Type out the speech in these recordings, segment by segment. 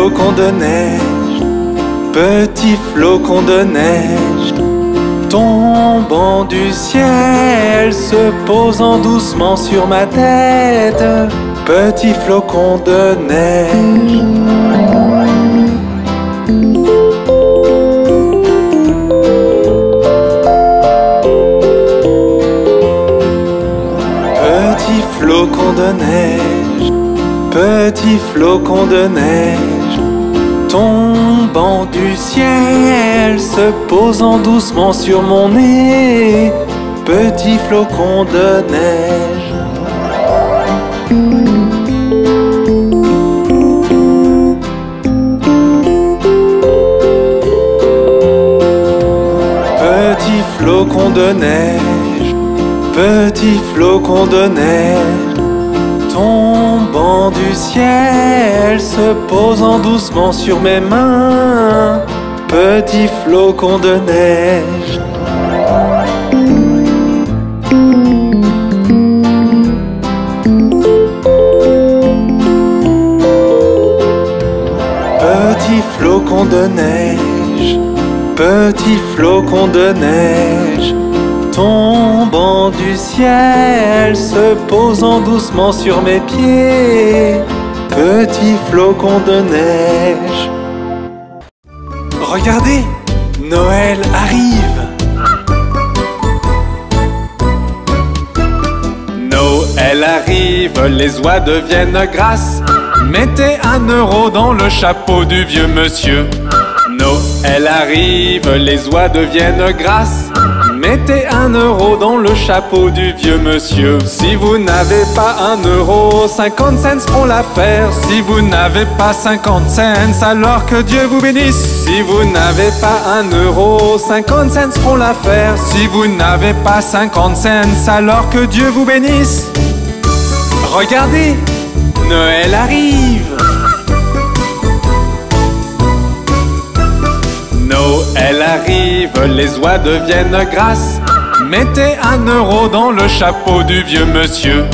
flocon de neige, petit flocon de neige, tombant du ciel, se posant doucement sur ma tête, petit flocon de neige. Petit flocon de neige, petit flocon de neige, tombant du ciel, se posant doucement sur mon nez, petit flocon de neige. Petit flocon de neige, petit flocon de neige, tombant du ciel, se posant doucement sur mes mains, petit flocon de neige. Petit flocon de neige, petit flocon de neige, tombant du ciel, se posant doucement sur mes pieds, petit flocon de neige. Regardez, Noël arrive. Noël arrive, les oies deviennent grasses. Mettez 1 euro dans le chapeau du vieux monsieur. Noël arrive, les oies deviennent grasses. Mettez 1 euro dans le chapeau du vieux monsieur. Si vous n'avez pas 1 euro, 50 cents feront l'affaire. Si vous n'avez pas 50 cents, alors que Dieu vous bénisse. Si vous n'avez pas 1 euro, 50 cents feront l'affaire. Si vous n'avez pas 50 cents, alors que Dieu vous bénisse. Regardez, Noël arrive. Noël arrive, les oies deviennent grasses. Mettez 1 euro dans le chapeau du vieux monsieur.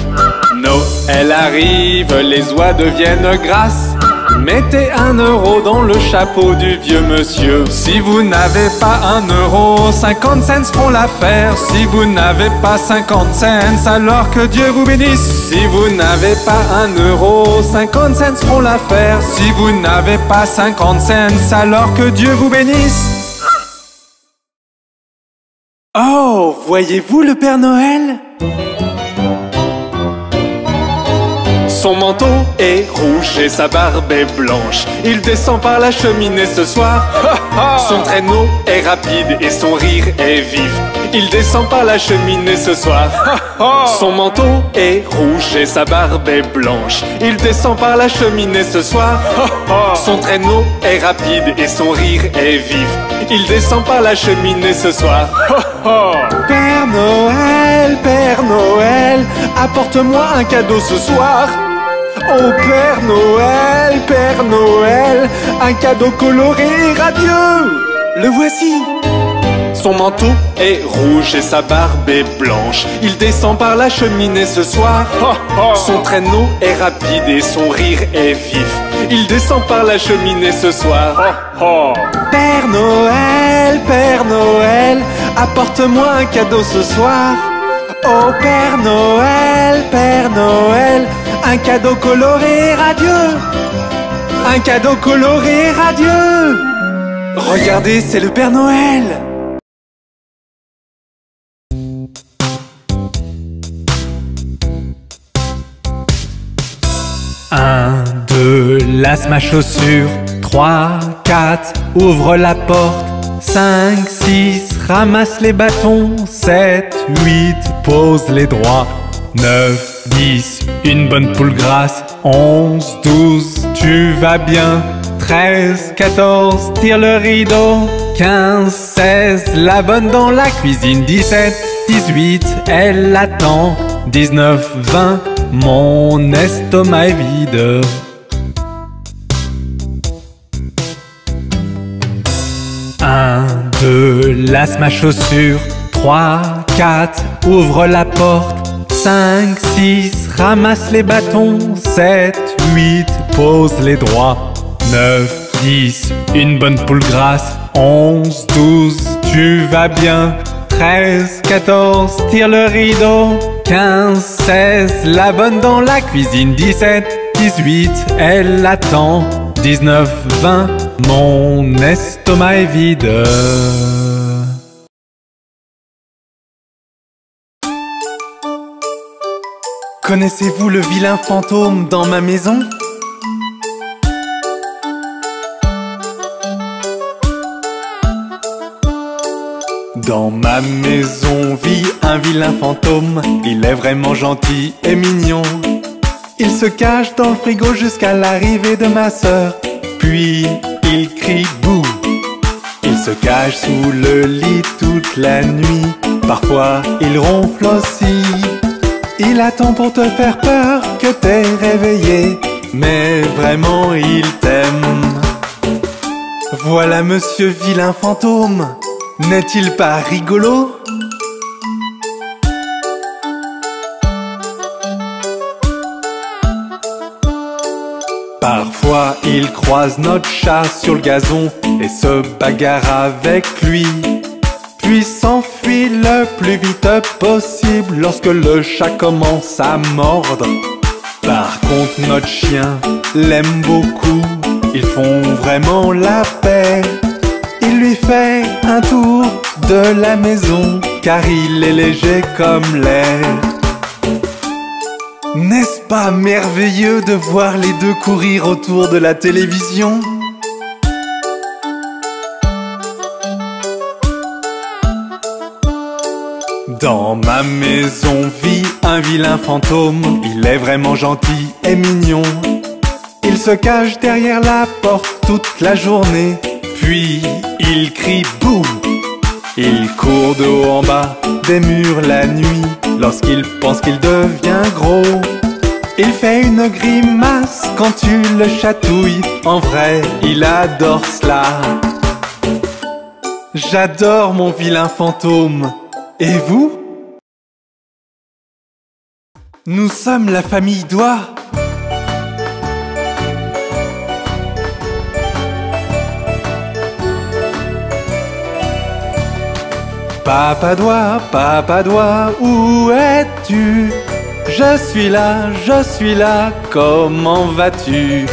Noël arrive, les oies deviennent grasses. Mettez 1 euro dans le chapeau du vieux monsieur. Si vous n'avez pas 1 euro, 50 cents feront l'affaire. Si vous n'avez pas 50 cents, alors que Dieu vous bénisse. Si vous n'avez pas 1 euro, 50 cents feront l'affaire. Si vous n'avez pas 50 cents, alors que Dieu vous bénisse. Oh, voyez-vous le Père Noël? Son manteau est rouge et sa barbe est blanche. Il descend par la cheminée ce soir. Son traîneau est rapide et son rire est vif. Il descend par la cheminée ce soir. Son manteau est rouge et sa barbe est blanche. Il descend par la cheminée ce soir. Son traîneau est rapide et son rire est vif. Il descend par la cheminée ce soir. Père Noël, apporte-moi un cadeau ce soir. Oh Père Noël, un cadeau coloré et radieux. Le voici. Son manteau est rouge et sa barbe est blanche. Il descend par la cheminée ce soir. Son traîneau est rapide et son rire est vif. Il descend par la cheminée ce soir. Père Noël, apporte-moi un cadeau ce soir. Oh Père Noël, un cadeau coloré et radieux. Un cadeau coloré et radieux. Regardez, c'est le Père Noël. 1, 2, lasse ma chaussure. 3, 4, ouvre la porte. 5, 6, ramasse les bâtons. 7, 8, pose les droits. 9, 10, une bonne poule grasse. 11, 12, tu vas bien. 13, 14, tire le rideau. 15, 16, la bonne dans la cuisine. 17, 18, elle attend. 19, 20, mon estomac est vide. 1, 2, lasse ma chaussure. 3, 4, ouvre la porte. 5, 6, ramasse les bâtons. 7, 8, pose les droits. 9, 10, une bonne poule grasse. 11, 12, tu vas bien. 13, 14, tire le rideau. 15, 16, la bonne dans la cuisine. 17, 18, elle attend. 19, 20, mon estomac est vide. Connaissez-vous le vilain fantôme dans ma maison? Dans ma maison vit un vilain fantôme. Il est vraiment gentil et mignon. Il se cache dans le frigo jusqu'à l'arrivée de ma sœur. Puis il crie bouh. Il se cache sous le lit toute la nuit. Parfois il ronfle aussi. Il attend pour te faire peur que t'es réveillé. Mais vraiment il t'aime. Voilà monsieur vilain fantôme. N'est-il pas rigolo? Parfois il croise notre chat sur le gazon et se bagarre avec lui. Puis s'enfuit le plus vite possible lorsque le chat commence à mordre. Par contre notre chien l'aime beaucoup. Ils font vraiment la paix. Il lui fait un tour de la maison car il est léger comme l'air. N'est-ce pas merveilleux de voir les deux courir autour de la télévision? Dans ma maison vit un vilain fantôme. Il est vraiment gentil et mignon. Il se cache derrière la porte toute la journée. Puis il crie boum. Il court de haut en bas des murs la nuit. Lorsqu'il pense qu'il devient gros, il fait une grimace quand tu le chatouilles. En vrai, il adore cela. J'adore mon vilain fantôme. Et vous? Nous sommes la famille Doigt. Papa Doigt, où es-tu? Je suis là, comment vas-tu?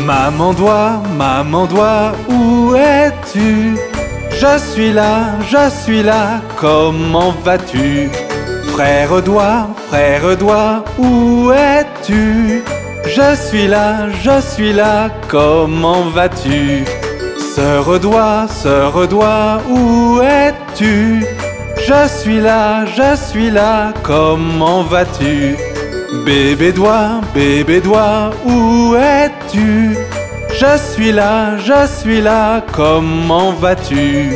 Maman Doigt, où es-tu? Je suis là, comment vas-tu? Frère Doigt, où es-tu? Je suis là, comment vas-tu? Sœur Doigt, où es-tu? Je suis là, comment vas-tu? Bébé Doigt, où es-tu? Je suis là, comment vas-tu?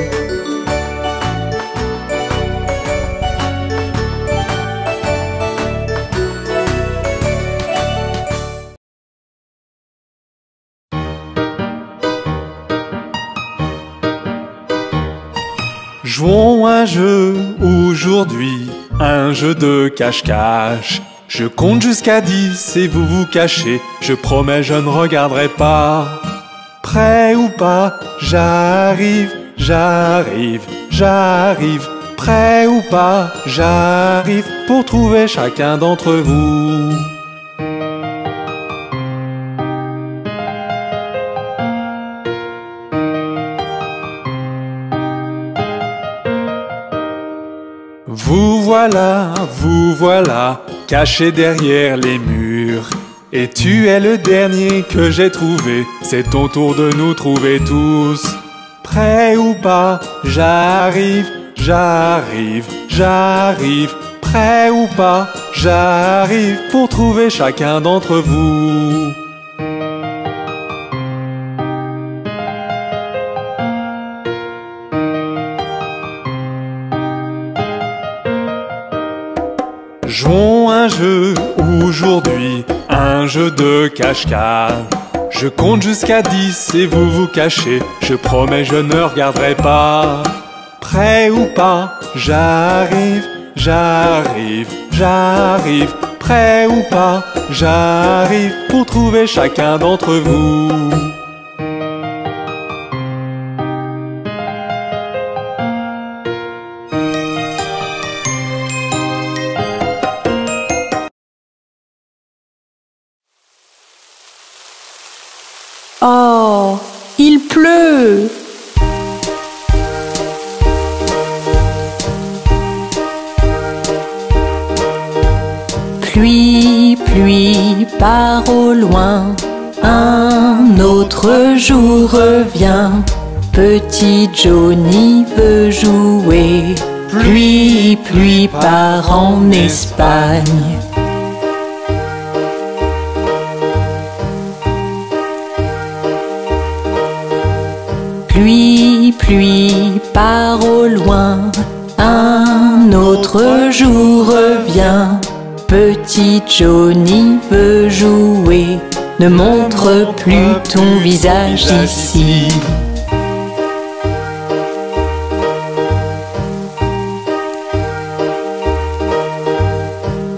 Jouons un jeu aujourd'hui, un jeu de cache-cache. Je compte jusqu'à 10 et vous vous cachez. Je promets, je ne regarderai pas. Prêt ou pas, j'arrive. Prêt ou pas, j'arrive pour trouver chacun d'entre vous. Vous voilà, caché derrière les murs. Et tu es le dernier que j'ai trouvé. C'est ton tour de nous trouver tous. Prêt ou pas, j'arrive. Prêt ou pas, j'arrive pour trouver chacun d'entre vous. Jouons un jeu aujourd'hui, un jeu de cache-cache. Je compte jusqu'à 10 et vous vous cachez. Je promets, je ne regarderai pas. Prêt ou pas, j'arrive. Prêt ou pas, j'arrive pour trouver chacun d'entre vous. Pluie, pluie, pars au loin, un autre jour revient. Petit Johnny veut jouer. Pluie, pluie, part en Espagne. Pluie, pluie, part au loin, un autre jour revient. Petit Johnny veut jouer, ne montre plus ton visage ici.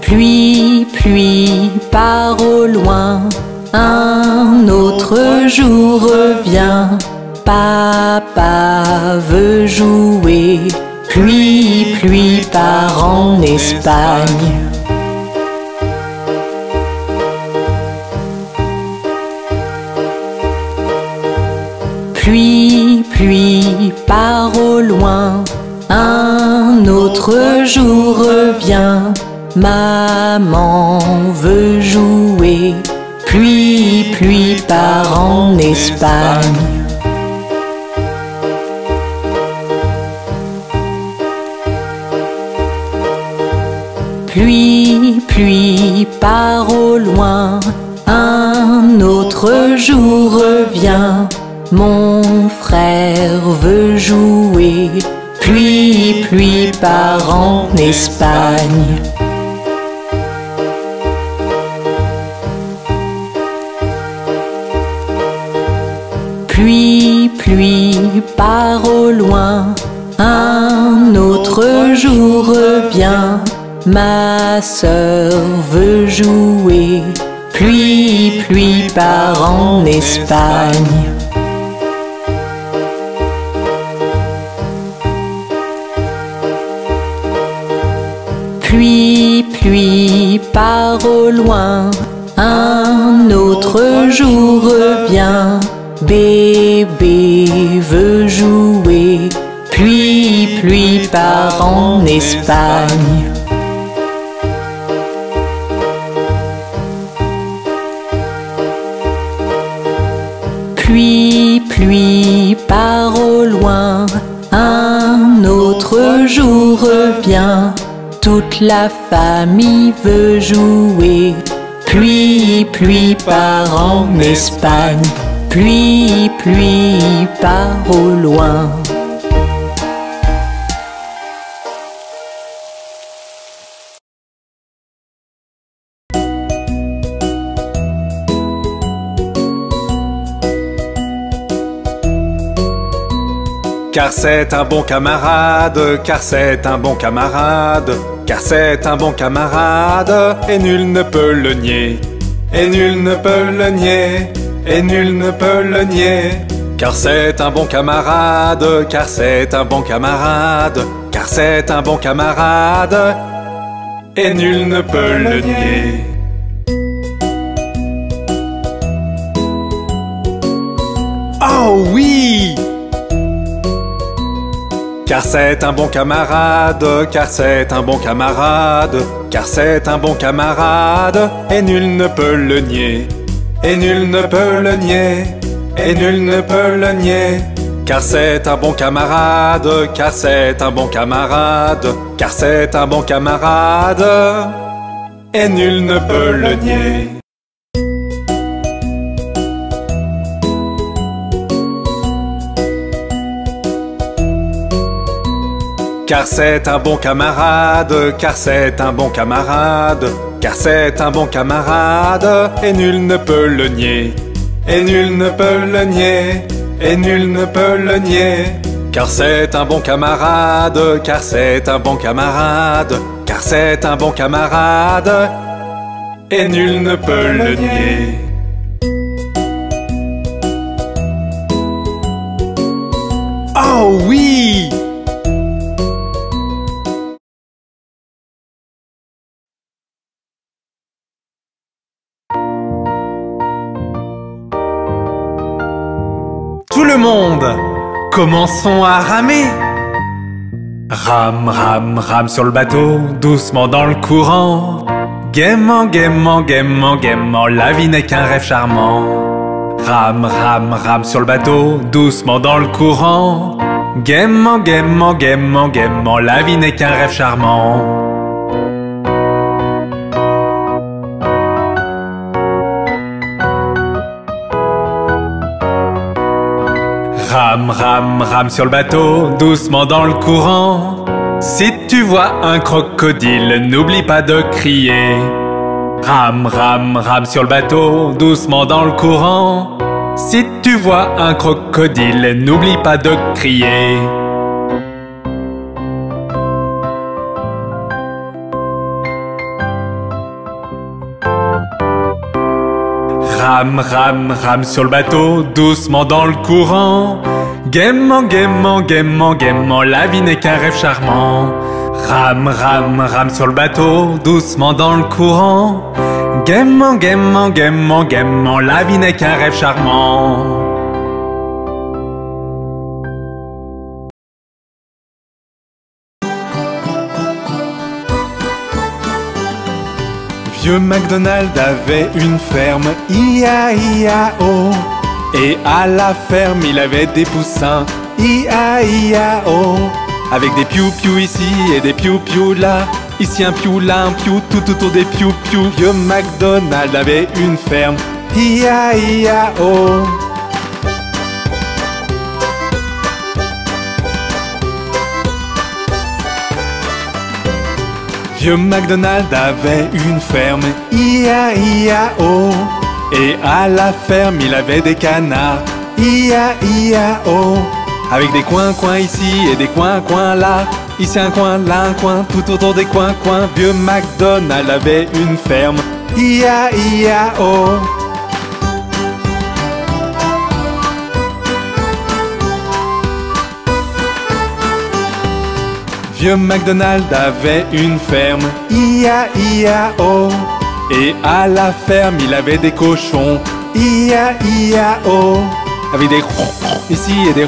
Pluie, pluie, part au loin, un autre jour revient. Papa veut jouer. Pluie, pluie, part en Espagne. Pluie, pluie, part au loin, un autre jour revient. Maman veut jouer. Pluie, pluie, part en Espagne. Pluie, pluie, part au loin, un autre jour revient. Mon frère veut jouer. Pluie, pluie, part en Espagne. Pluie, pluie, part au loin, un autre jour revient. Ma sœur veut jouer. Pluie, pluie, part en Espagne. Pluie, pluie, part au loin, un autre jour revient. Bébé veut jouer. Pluie, pluie, part en Espagne. Pluie, pluie, part au loin, un autre jour revient. Toute la famille veut jouer. Pluie, pluie, part en Espagne. Pluie, pluie, part au loin. Car c'est un bon camarade, car c'est un bon camarade, car c'est un bon camarade, et nul ne peut le nier, et nul ne peut le nier, et nul ne peut le nier. Car c'est un bon camarade, car c'est un bon camarade, car c'est un bon camarade, et nul ne peut le nier. Oh oui! Car c'est un bon camarade, car c'est un bon camarade, car c'est un bon camarade, et nul ne peut le nier, et nul ne peut le nier, et nul ne peut le nier. Car c'est un bon camarade, car c'est un bon camarade, car c'est un bon camarade, et nul ne peut le nier. Car c'est un bon camarade, car c'est un bon camarade, car c'est un bon camarade, et nul ne peut le nier, et nul ne peut le nier, et nul ne peut le nier. Car c'est un bon camarade, car c'est un bon camarade, car c'est un bon camarade, et nul ne peut le nier. Oh oui! Tout le monde, commençons à ramer. Rame, rame, rame sur le bateau, doucement dans le courant. Gaiement, gaiement, gaiement, gaiement, la vie n'est qu'un rêve charmant. Rame, rame, rame sur le bateau, doucement dans le courant. Gaiement, gaiement, gaiement, gaiement, la vie n'est qu'un rêve charmant. Rame, rame, rame sur le bateau, doucement dans le courant. Si tu vois un crocodile, n'oublie pas de crier. Rame, rame, rame sur le bateau, doucement dans le courant. Si tu vois un crocodile, n'oublie pas de crier. Rame, rame, rame sur le bateau, doucement dans le courant. Gaiement, gaiement, gaiement, gaiement, la vie n'est qu'un rêve charmant. Rame, rame, rame sur le bateau, doucement dans le courant. Gaiement, gaiement, gaiement, gaiement, la vie n'est qu'un rêve charmant. Vieux MacDonald avait une ferme, I-A-I-A-O. Et à la ferme, il avait des poussins, I-A-I-A-O. Avec des piou-piou ici et des piou-piou là. Ici un piou, là un piou, tout autour des piou-piou. Vieux MacDonald avait une ferme, I-A-I-A-O. Vieux MacDonald avait une ferme, I-A-I-A-O. Et à la ferme, il avait des canards, I-A-I-A-O. Avec des coins-coins ici et des coins-coins là. Ici un coin, là un coin, tout autour des coins-coins. Vieux MacDonald avait une ferme, I-A-I-A-O. Vieux MacDonald avait une ferme, I-A-I-A-O. Et à la ferme, il avait des cochons, I-A-I-A-O. Avec des ici et des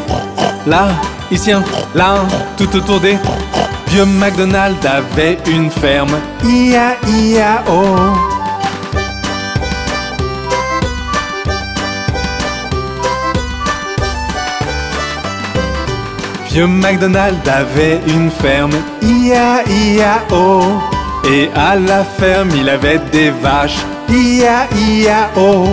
là, ici un, là un, tout autour des. Vieux MacDonald avait une ferme, I-A-I-A-O. Vieux MacDonald avait une ferme, I-A-I-A-O. Et à la ferme, il avait des vaches, I-A-I-A-O.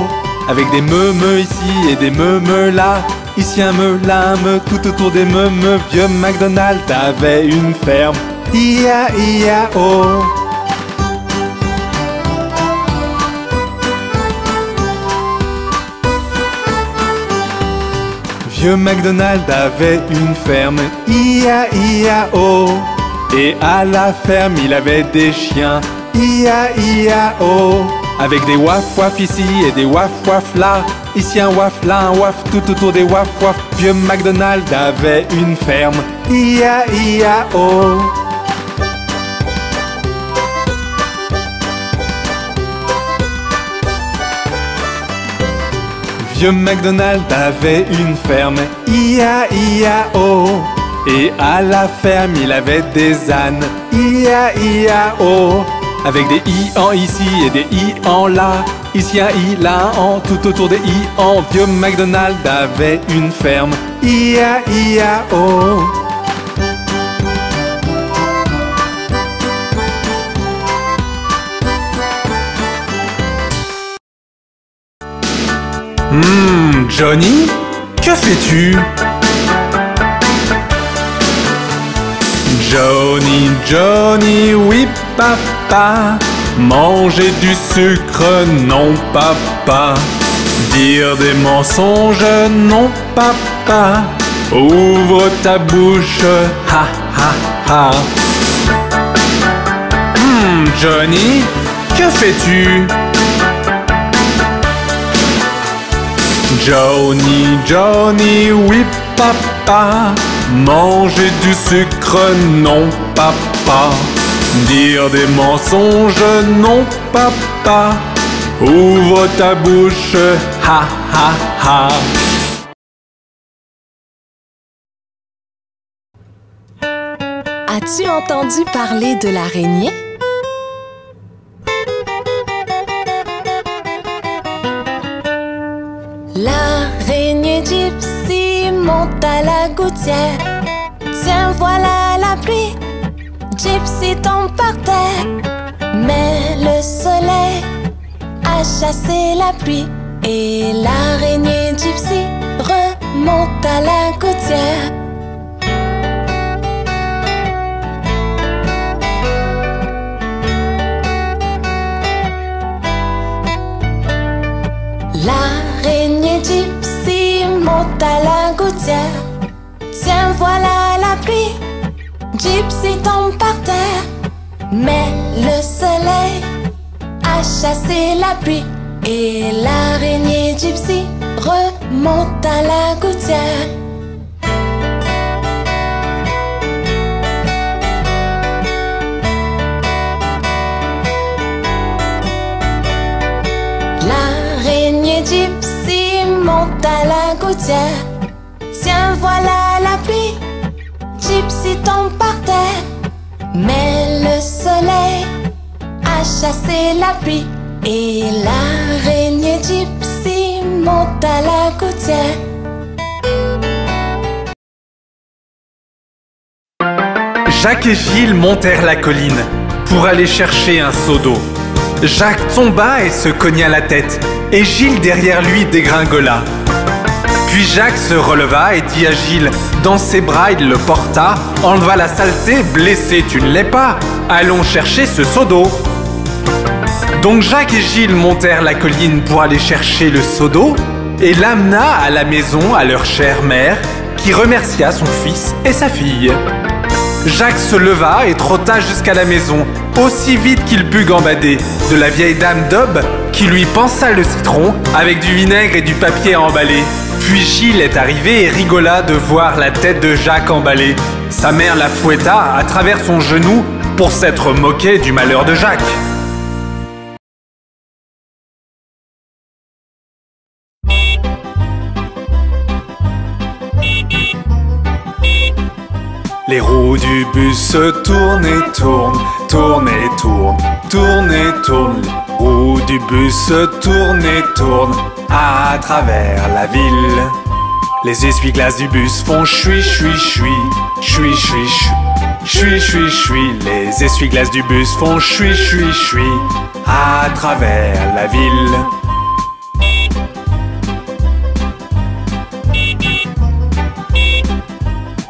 Avec des meumeux ici et des meumeux là. Ici un meu, là un meu, tout autour des meumeux. Vieux MacDonald avait une ferme, I-A-I-A-O. Vieux MacDonald avait une ferme, I-A-I-A-O. Et à la ferme, il avait des chiens, I-A-I-A-O. Avec des waf-waf ici et des waf-waf là. Ici un waf, là un waf, tout autour des waf-waf. Vieux MacDonald avait une ferme, I-A-I-A-O. Vieux MacDonald avait une ferme, I-A-I-A-O. Et à la ferme, il avait des ânes, I-A-I-A-O. Avec des i en ici et des i en là. Ici un i, là un en, tout autour des i en. Vieux MacDonald avait une ferme, I-A-I-A-O. Johnny, que fais-tu? Johnny, Johnny, oui papa. Manger du sucre, non papa. Dire des mensonges, non papa. Ouvre ta bouche, ha ha ha. Johnny, que fais-tu? Johnny, Johnny, oui papa. Manger du sucre, non papa. Dire des mensonges, non papa. Ouvre ta bouche, ha ha ha. As-tu entendu parler de l'araignée? Gypsy monte à la gouttière. Tiens, voilà la pluie. Gypsy tombe par terre. Mais le soleil a chassé la pluie. Et l'araignée Gypsy remonte à la gouttière. L'araignée Gypsy monte à la gouttière. Tiens, voilà la pluie. Gypsy tombe par terre. Mais le soleil a chassé la pluie. Et l'araignée Gypsy remonte à la gouttière. L'araignée Gypsy monte à la gouttière. Tiens, voilà la pluie. Gypsy tombe par terre. Mais le soleil a chassé la pluie. Et l'araignée Gypsy monte à la gouttière. Jacques et Gilles montèrent la colline pour aller chercher un seau d'eau. Jacques tomba et se cogna la tête, et Gilles derrière lui dégringola. Puis Jacques se releva et dit à Gilles, dans ses bras il le porta, enleva la saleté, blessé tu ne l'es pas, allons chercher ce seau d'eau. Donc Jacques et Gilles montèrent la colline pour aller chercher le seau d'eau et l'amena à la maison à leur chère mère, qui remercia son fils et sa fille. Jacques se leva et trotta jusqu'à la maison, aussi vite qu'il put gambader, de la vieille dame d'Aube qui lui pansa le citron avec du vinaigre et du papier à emballer. Puis Gilles est arrivé et rigola de voir la tête de Jacques emballée. Sa mère la fouetta à travers son genou pour s'être moquée du malheur de Jacques. Les roues du bus tournent et tournent, tournent et tournent, tournent et tournent. Les roues du bus tournent et tournent à travers la ville. Les essuie-glaces du bus font chui chui chui, chui chui chui, chui chui chui. Les essuie-glaces du bus font chui chui chui à travers la ville.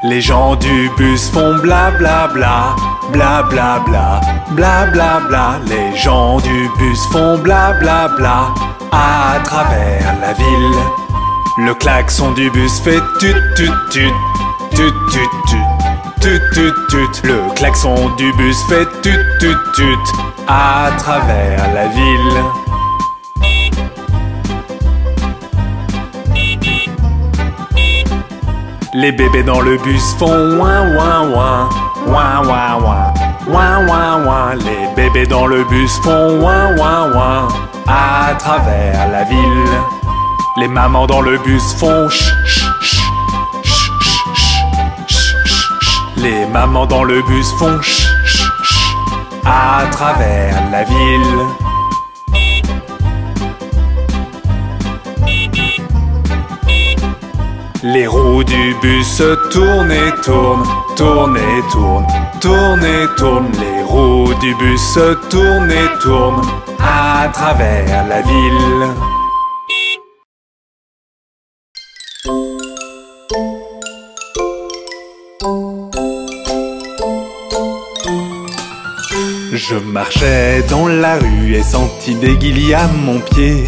Les gens du bus font bla bla bla, bla bla bla, bla bla bla. Les gens du bus font bla bla bla à travers la ville. Le klaxon du bus fait tut tut tut, tut tut tut, tut tut tut. Le klaxon du bus fait tut tut tut à travers la ville. Les bébés dans le bus font ouin ouin ouin, ouin ouin ouin, ouin ouin ouin. Les bébés dans le bus font ouin ouin ouin à travers la ville. Les mamans dans le bus font ch ch ch, ch ch ch, ch ch. Les mamans dans le bus font ch ch ch à travers la ville. Les roues du bus tournent et tournent, tournent et tournent, tournent et tournent. Les roues du bus tournent et tournent à travers la ville. Je marchais dans la rue et sentis des guillis à mon pied.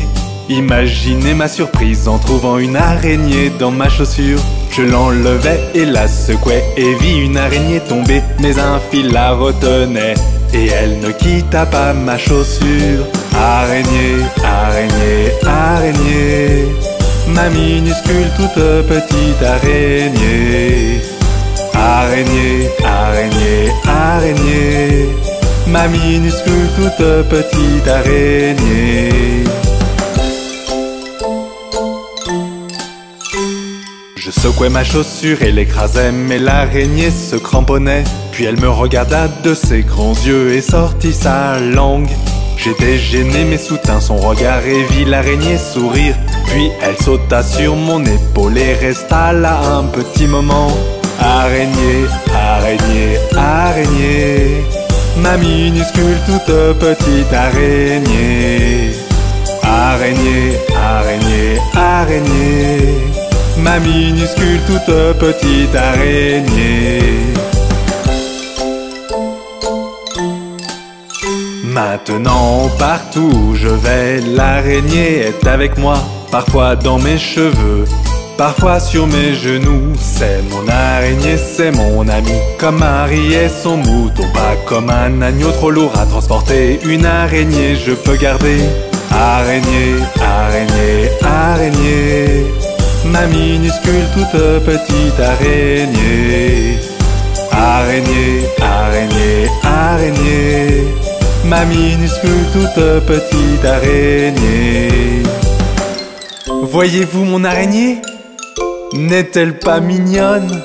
Imaginez ma surprise en trouvant une araignée dans ma chaussure. Je l'enlevai et la secouai et vis une araignée tomber, mais un fil la retenait et elle ne quitta pas ma chaussure. Araignée, araignée, araignée, ma minuscule toute petite araignée. Araignée, araignée, araignée, ma minuscule toute petite araignée. Je secouai ma chaussure et l'écrasai, mais l'araignée se cramponnait. Puis elle me regarda de ses grands yeux et sortit sa langue. J'étais gêné mais soutint son regard et vis l'araignée sourire. Puis elle sauta sur mon épaule et resta là un petit moment. Araignée, araignée, araignée, ma minuscule toute petite araignée. Araignée, araignée, araignée, ma minuscule toute petite araignée. Maintenant partout où je vais, l'araignée est avec moi. Parfois dans mes cheveux, parfois sur mes genoux. C'est mon araignée, c'est mon ami. Comme Marie et son mouton, pas comme un agneau trop lourd à transporter. Une araignée je peux garder. Araignée, araignée, araignée, ma minuscule toute petite araignée. Araignée, araignée, araignée, ma minuscule toute petite araignée. Voyez-vous mon araignée? N'est-elle pas mignonne?